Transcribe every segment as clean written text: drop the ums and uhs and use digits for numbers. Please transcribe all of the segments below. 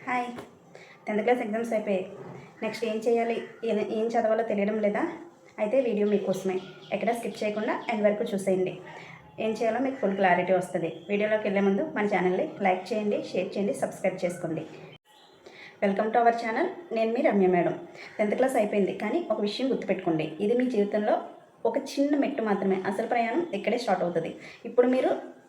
Hi. 10th class exams అయిపోయాయి. Next ఏం చేయాలి, ఏం చదవాలో తెలియడం లేదా? అయితే వీడియో మీకోసమే. ఎక్కడ స్కిప్ చేయకుండా ఎండ్ వరకు చూసేయండి. ఏం చేయాలో మీకు ఫుల్ క్లారిటీ వస్తుంది. వీడియోలోకి వెళ్ళే ముందు మన ఛానల్ని లైక్ చేయండి, షేర్ చేయండి, సబ్స్క్రైబ్ చేసుకోండి. Welcome to our channel. నేను మీ రమ్య మేడం. 10th క్లాస్ అయిపోయింది, కానీ ఒక విషయం గుర్తుపెట్టుకోండి. ఇది మీ జీవితంలో ఒక చిన్న మెట్టు మాత్రమే. అసలు ప్రయాణం ఇక్కడే స్టార్ట్ అవుతుంది.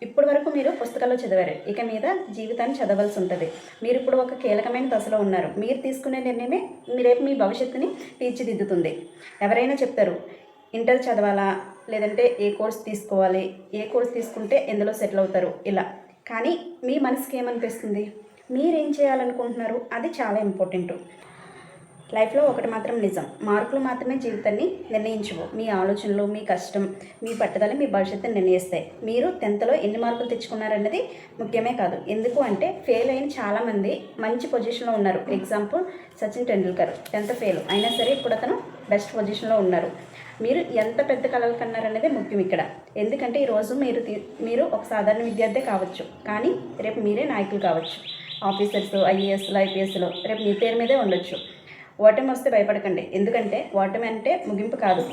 ఇప్పటి వరకు మీరు పుస్తకాల్లో చదివారు, ఇక మీద జీవితాన్ని చదవాల్సి ఉంటుంది. మీరు ఇప్పుడు ఒక కీలకమైన దశలో ఉన్నారు. మీరు తీసుకునే నిర్ణయమే రేపు మీ భవిష్యత్తుని తీర్చిదిద్దుతుంది. ఎవరైనా చెప్తారు ఇంటర్ చదవాలా, లేదంటే ఏ కోర్స్ తీసుకోవాలి, ఏ కోర్స్ తీసుకుంటే ఎందులో సెటిల్ అవుతారు, ఇలా. కానీ మీ మనసుకి ఏమనిపిస్తుంది, మీరేం చేయాలనుకుంటున్నారు, అది చాలా ఇంపార్టెంట్. లైఫ్లో ఒకటి మాత్రం నిజం, మార్కులు మాత్రమే జీవితాన్ని నిర్ణయించవు. మీ ఆలోచనలు, మీ కష్టం, మీ పట్టుదల మీ భవిష్యత్తుని నిర్ణయిస్తాయి. మీరు 10thలో ఎన్ని మార్కులు తెచ్చుకున్నారన్నది ముఖ్యమే కాదు. ఎందుకు అంటే ఫెయిల్ అయిన చాలామంది మంచి పొజిషన్లో ఉన్నారు. Example Sachin Tendulkar 10th fail అయినా సరే ఇప్పుడు అతను బెస్ట్ పొజిషన్లో ఉన్నారు. మీరు ఎంత పెద్ద కళలు కన్నారనేది ముఖ్యం ఇక్కడ. ఎందుకంటే ఈరోజు మీరు ఒక సాధారణ విద్యార్థి కావచ్చు, కానీ రేపు మీరే నాయకులు కావచ్చు. ఆఫీసర్స్, ఐఏఎస్లు, ఐపీఎస్లు రేపు మీ పేరు మీదే ఉండొచ్చు. ఓటమి వస్తే భయపడకండి, ఎందుకంటే ఓటమి అంటే ముగింపు కాదు,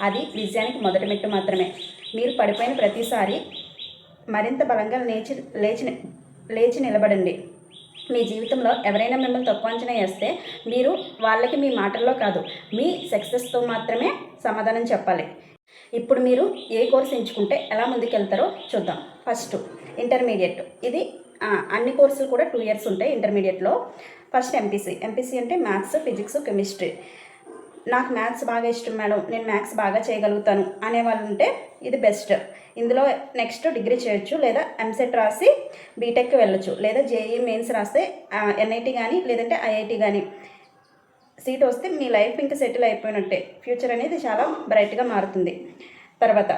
అది విజయానికి మొదటి మెట్టు మాత్రమే. మీరు పడిపోయిన ప్రతిసారి మరింత బలంగా లేచి నిలబడండి. మీ జీవితంలో ఎవరైనా మిమ్మల్ని తక్కువ అంచనా వేస్తే మీరు వాళ్ళకి మీ మాటల్లో కాదు, మీ సక్సెస్తో మాత్రమే సమాధానం చెప్పాలి. ఇప్పుడు మీరు ఏ కోర్స్ ఎంచుకుంటే ఎలా ముందుకెళ్తారో చూద్దాం. First intermediate. ఇది అన్ని కోర్సులు కూడా 2 years ఉంటాయి ఇంటర్మీడియట్లో. ఫస్ట్ ఎంపీసీ అంటే మ్యాథ్స్, ఫిజిక్స్, కెమిస్ట్రీ. నాకు మ్యాథ్స్ బాగా ఇష్టం మేడం, నేను మ్యాథ్స్ బాగా చేయగలుగుతాను అనేవాళ్ళు ఉంటే ఇది బెస్ట్. ఇందులో నెక్స్ట్ డిగ్రీ చేయొచ్చు, లేదా ఎంసెట్ రాసి బీటెక్కి వెళ్ళొచ్చు, లేదా జేఈ మెయిన్స్ రాస్తే ఎన్ఐటి కానీ లేదంటే ఐఐటి కానీ సీట్ వస్తే మీ లైఫ్ ఇంకా సెటిల్ అయిపోయినట్టే. ఫ్యూచర్ అనేది చాలా బ్రైట్గా మారుతుంది. తర్వాత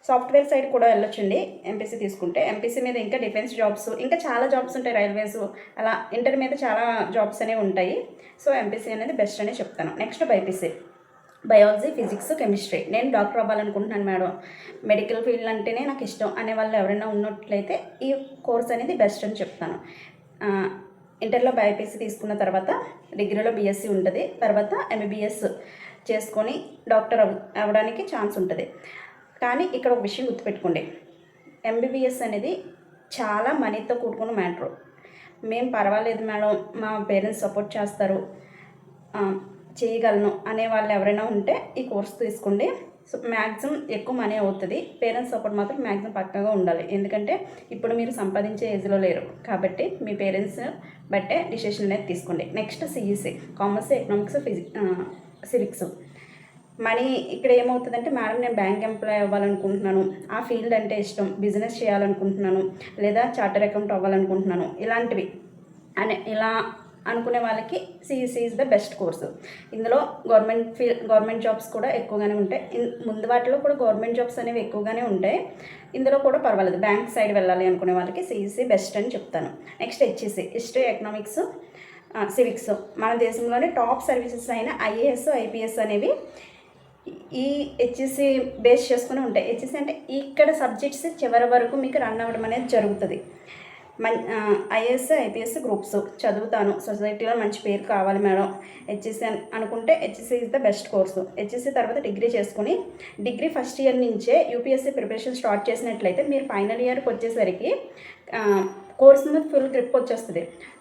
సాఫ్ట్వేర్ సైడ్ కూడా వెళ్ళొచ్చండి ఎంపీసీ తీసుకుంటే. ఎంపీసీ మీద ఇంకా డిఫెన్స్ జాబ్స్, ఇంకా చాలా జాబ్స్ ఉంటాయి, రైల్వేస్, అలా ఇంటర్ మీద చాలా జాబ్స్ అనేవి ఉంటాయి. సో ఎంపీసీ అనేది బెస్ట్ అనే చెప్తాను. Next BiPC, biology, physics, chemistry. నేను డాక్టర్ అవ్వాలనుకుంటున్నాను మేడం, మెడికల్ ఫీల్డ్ అంటేనే నాకు ఇష్టం అనే వాళ్ళు ఎవరైనా ఉన్నట్లయితే ఈ కోర్స్ అనేది బెస్ట్ అని చెప్తాను. ఇంటర్లో బైపీసీ తీసుకున్న తర్వాత డిగ్రీలో బీఎస్సీ ఉంటుంది, తర్వాత ఎంబీబీఎస్ చేసుకొని డాక్టర్ అవ్వడానికి ఛాన్స్ ఉంటుంది. కానీ ఇక్కడ ఒక విషయం గుర్తుపెట్టుకోండి, ఎంబీబీఎస్ అనేది చాలా మనీతో కూడుకున్న మ్యాటరు. మేము పర్వాలేదు మేడం, మా పేరెంట్స్ సపోర్ట్ చేస్తారు, చేయగలను అనే వాళ్ళు ఎవరైనా ఉంటే ఈ కోర్స్ తీసుకోండి. సో మ్యాక్సిమం ఎక్కువ మనీ అవుతుంది, పేరెంట్స్ సపోర్ట్ మాత్రం మ్యాక్సిమం పక్కాగా ఉండాలి. ఎందుకంటే ఇప్పుడు మీరు సంపాదించే ఏజ్లో లేరు, కాబట్టి మీ పేరెంట్స్ బట్టే డిసిషన్ అనేది తీసుకోండి. Next CEC, commerce, economics, civics. Money ఇక్కడ ఏమవుతుందంటే మేడం నేను బ్యాంక్ ఎంప్లాయ్ అవ్వాలనుకుంటున్నాను, ఆ ఫీల్డ్ అంటే ఇష్టం, బిజినెస్ చేయాలనుకుంటున్నాను, లేదా చార్టర్ అకౌంట్ అవ్వాలనుకుంటున్నాను, ఇలాంటివి ఇలా అనుకునే వాళ్ళకి CEC is the best course. ఇందులో గవర్నమెంట్ జాబ్స్ కూడా ఎక్కువగానే ఉంటాయి. ముందు వాటిలో కూడా గవర్నమెంట్ జాబ్స్ అనేవి ఎక్కువగానే ఉంటాయి. ఇందులో కూడా పర్వాలేదు, బ్యాంక్ సైడ్ వెళ్ళాలి అనుకునే వాళ్ళకి సిఈసి బెస్ట్ అని చెప్తాను. Next HEC, history, economics, civics. మన దేశంలోనే టాప్ సర్వీసెస్ అయిన ఐఏఎస్, ఐపీఎస్ అనేవి ఈ హెచ్ఈసి బేస్ చేసుకుని ఉంటాయి. హెచ్ఈసి అంటే ఇక్కడ సబ్జెక్ట్స్ చివరి వరకు మీకు రన్ అవ్వడం అనేది జరుగుతుంది. ఐఏఎస్, ఐపీఎస్ గ్రూప్స్ చదువుతాను, సొసైటీలో మంచి పేరు కావాలి మేడం హెచ్ఈసి అనుకుంటే HEC is the best course. HEC తర్వాత డిగ్రీ చేసుకుని డిగ్రీ ఫస్ట్ ఇయర్ నుంచే యూపీఎస్సీ ప్రిపరేషన్ స్టార్ట్ చేసినట్లయితే మీరు ఫైనల్ ఇయర్కి వచ్చేసరికి కోర్స్ మీద ఫుల్ గ్రిప్ వచ్చేస్తుంది.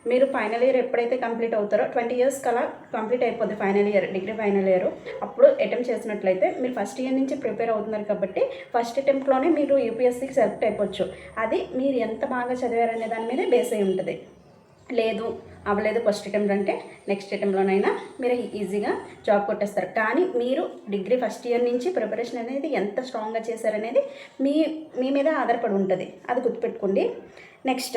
మీరు ఫైనల్ ఇయర్ ఎప్పుడైతే కంప్లీట్ అవుతారో 20 years కలా కంప్లీట్ అయిపోద్ది final year, degree final year. అప్పుడు అటెంప్ట్ చేసినట్లయితే మీరు ఫస్ట్ ఇయర్ నుంచి ప్రిపేర్ అవుతున్నారు కాబట్టి ఫస్ట్ అటెంప్ట్లోనే మీరు యూపీఎస్సీకి సెలెక్ట్ అయిపోవచ్చు. అది మీరు ఎంత బాగా చదివారనే దాని మీదే బేస్ అయి ఉంటుంది. లేదు అవ్వలేదు ఫస్ట్ అటెంప్ట్ అంటే నెక్స్ట్ అటెంప్ట్లోనైనా మీరు ఈజీగా జాబ్ కొట్టేస్తారు. కానీ మీరు డిగ్రీ ఫస్ట్ ఇయర్ నుంచి ప్రిపరేషన్ అనేది ఎంత స్ట్రాంగ్గా చేశారనేది మీ మీద ఆధారపడి ఉంటుంది, అది గుర్తుపెట్టుకోండి. నెక్స్ట్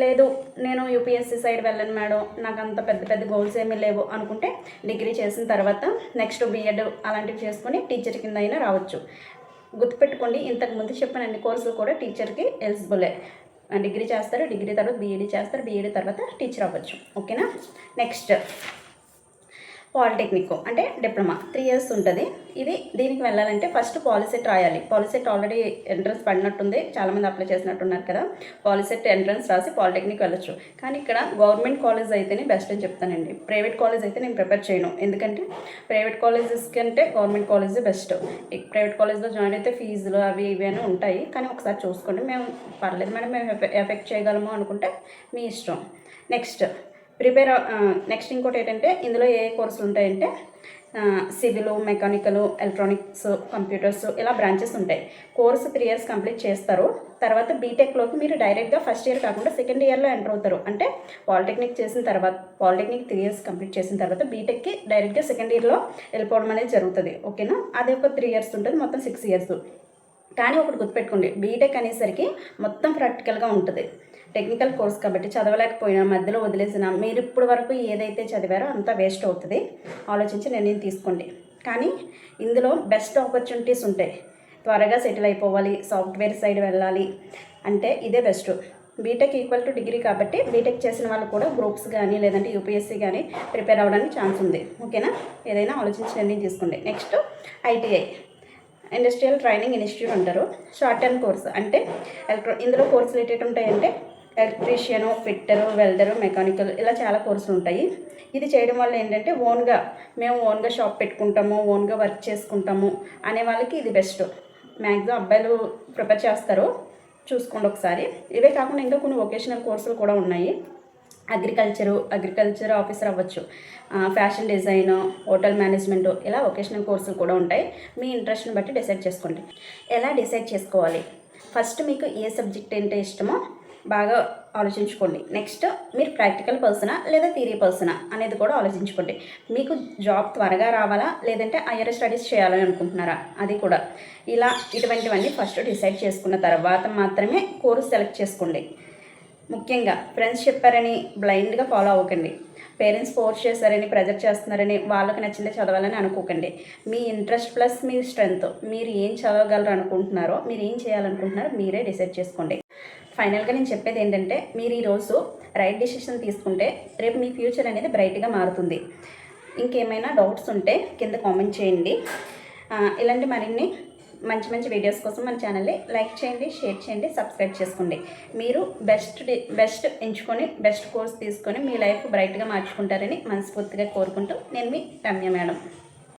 లేదు నేను యూపీఎస్సీ సైడ్ వెళ్ళను మేడం, నాకు అంత పెద్ద పెద్ద గోల్స్ ఏమీ లేవు అనుకుంటే డిగ్రీ చేసిన తర్వాత నెక్స్ట్ బీఎడ్ అలాంటివి చేసుకొని టీచర్ కింద అయినా రావచ్చు. గుర్తుపెట్టుకోండి, ఇంతకుముందు చెప్పిన అన్ని కోర్సులు కూడా టీచర్కి ఎలిజిబులే. డిగ్రీ చేస్తారు, డిగ్రీ తర్వాత బీఈడీ చేస్తారు, బీఈడీ తర్వాత టీచర్ అవ్వచ్చు. ఓకేనా. నెక్స్ట్ పాలిటెక్నిక్ అంటే డిప్లొమా 3 ఇయర్స్ ఉంటుంది. దీనికి వెళ్ళాలంటే ఫస్ట్ పాలిసెట్ రాయాలి. పాలిసెట్ ఆల్రెడీ ఎంట్రన్స్ పడినట్టుంది, చాలామంది అప్లై చేసినట్టున్నారు కదా. పాలిసెట్ ఎంట్రన్స్ రాసి పాలిటెక్నిక్ వెళ్ళొచ్చు. కానీ ఇక్కడ గవర్నమెంట్ కాలేజ్ అయితేనే బెస్ట్ అని చెప్తానండి. ప్రైవేట్ కాలేజ్ అయితే నేను ప్రిఫర్ చేయను, ఎందుకంటే ప్రైవేట్ కాలేజెస్ కంటే గవర్నమెంట్ కాలేజే బెస్ట్. ప్రైవేట్ కాలేజ్లో జాయిన్ అయితే ఫీజులు అవి ఇవి అని ఉంటాయి, కానీ ఒకసారి చూసుకోండి. మేము పర్లేదు మేడం, మేము ఎఫెక్ట్ చేయగలము అనుకుంటే మీ ఇష్టం. నెక్స్ట్ ఇంకోటి ఏంటంటే ఇందులో ఏ కోర్సులు ఉంటాయంటే సివిల్, మెకానికల్, ఎలక్ట్రానిక్స్, కంప్యూటర్స్ ఇలా బ్రాంచెస్ ఉంటాయి. కోర్సు 3 ఇయర్స్ కంప్లీట్ చేస్తారు. తర్వాత బీటెక్లోకి మీరు డైరెక్ట్గా ఫస్ట్ ఇయర్ కాకుండా సెకండ్ ఇయర్లో ఎంటర్ అవుతారు. అంటే పాలిటెక్నిక్ చేసిన తర్వాత, పాలిటెక్నిక్ 3 ఇయర్స్ కంప్లీట్ చేసిన తర్వాత బీటెక్కి డైరెక్ట్గా సెకండ్ ఇయర్లో వెళ్ళిపోవడం అనేది జరుగుతుంది. ఓకేనా, అది ఒక 3 ఇయర్స్ ఉంటుంది, మొత్తం 6 ఇయర్స్. కానీ ఒకటి గుర్తుపెట్టుకోండి, బీటెక్ అనేసరికి మొత్తం ప్రాక్టికల్గా ఉంటుంది. టెక్నికల్ కోర్స్ కాబట్టి చదవలేకపోయినా మధ్యలో వదిలేసిన మీరు ఇప్పుడు వరకు ఏదైతే చదివారో అంతా వేస్ట్ అవుతుంది. ఆలోచించి నిర్ణయం తీసుకోండి. కానీ ఇందులో బెస్ట్ ఆపర్చునిటీస్ ఉంటాయి. త్వరగా సెటిల్ అయిపోవాలి, సాఫ్ట్వేర్ సైడ్ వెళ్ళాలి అంటే ఇదే best. BTech equal to degree కాబట్టి బీటెక్ చేసిన వాళ్ళు కూడా గ్రూప్స్ కానీ లేదంటే యూపీఎస్సీ కానీ ప్రిపేర్ అవ్వడానికి ఛాన్స్ ఉంది. ఓకేనా, ఏదైనా ఆలోచించి నిర్ణయం తీసుకోండి. Next ITI, industrial training institute అంటారు. షార్ట్ టర్మ్ కోర్స్ అంటే ఇందులో కోర్సులు ఏంటంటే ఉంటాయంటే ఎలక్ట్రీషియను, ఫిట్టరు, వెల్డరు, మెకానికల్ ఇలా చాలా కోర్సులు ఉంటాయి. ఇది చేయడం వల్ల ఏంటంటే మేము ఓన్గా షాప్ పెట్టుకుంటాము, ఓన్గా వర్క్ చేసుకుంటాము అనే వాళ్ళకి ఇది బెస్ట్. మ్యాక్సిమం అబ్బాయిలు ప్రిపేర్ చేస్తారు, చూసుకోండి ఒకసారి. ఇవే కాకుండా ఇంకా కొన్ని వొకేషనల్ కోర్సులు కూడా ఉన్నాయి. అగ్రికల్చర్ ఆఫీసర్ అవ్వచ్చు, ఫ్యాషన్ డిజైన్, హోటల్ మేనేజ్మెంట్ ఇలా వొకేషనల్ కోర్సులు కూడా ఉంటాయి. మీ ఇంట్రెస్ట్ని బట్టి డిసైడ్ చేసుకోండి. ఎలా డిసైడ్ చేసుకోవాలి? ఫస్ట్ మీకు ఏ సబ్జెక్ట్ అంటే ఇష్టమో బాగా ఆలోచించుకోండి. నెక్స్ట్ మీరు ప్రాక్టికల్ పర్సనా లేదా థియరీ పర్సనా అనేది కూడా ఆలోచించుకోండి. మీకు జాబ్ త్వరగా రావాలా లేదంటే హైయర్ స్టడీస్ చేయాలని అనుకుంటున్నారా, అది కూడా. ఇటువంటివన్నీ ఫస్ట్ డిసైడ్ చేసుకున్న తర్వాత మాత్రమే కోర్స్ సెలెక్ట్ చేసుకోండి. ముఖ్యంగా ఫ్రెండ్స్ చెప్పారని బ్లైండ్గా ఫాలో అవ్వకండి. పేరెంట్స్ ఫోర్స్ చేశారని, ప్రెజర్ చేస్తున్నారని వాళ్ళకి నచ్చిందే చదవాలని అనుకోకండి. మీ ఇంట్రెస్ట్ ప్లస్ మీ స్ట్రెంగ్త్, మీరు ఏం చదవగలరు అనుకుంటున్నారో, మీరు ఏం చేయాలనుకుంటున్నారో మీరే డిసైడ్ చేసుకోండి. ఫైనల్గా నేను చెప్పేది ఏంటంటే మీరు ఈరోజు రైట్ డెసిషన్ తీసుకుంటే రేపు మీ ఫ్యూచర్ అనేది బ్రైట్గా మారుతుంది. ఇంకేమైనా డౌట్స్ ఉంటే కింద కామెంట్ చేయండి. ఇలాంటి మరిన్ని మంచి మంచి వీడియోస్ కోసం మన ఛానల్ని లైక్ చేయండి, షేర్ చేయండి, సబ్స్క్రైబ్ చేసుకోండి. మీరు బెస్ట్ ఎంచుకొని బెస్ట్ కోర్స్ తీసుకొని మీ లైఫ్ బ్రైట్గా మార్చుకుంటారని మనస్ఫూర్తిగా కోరుకుంటూ నేను మీ రమ్య మేడం.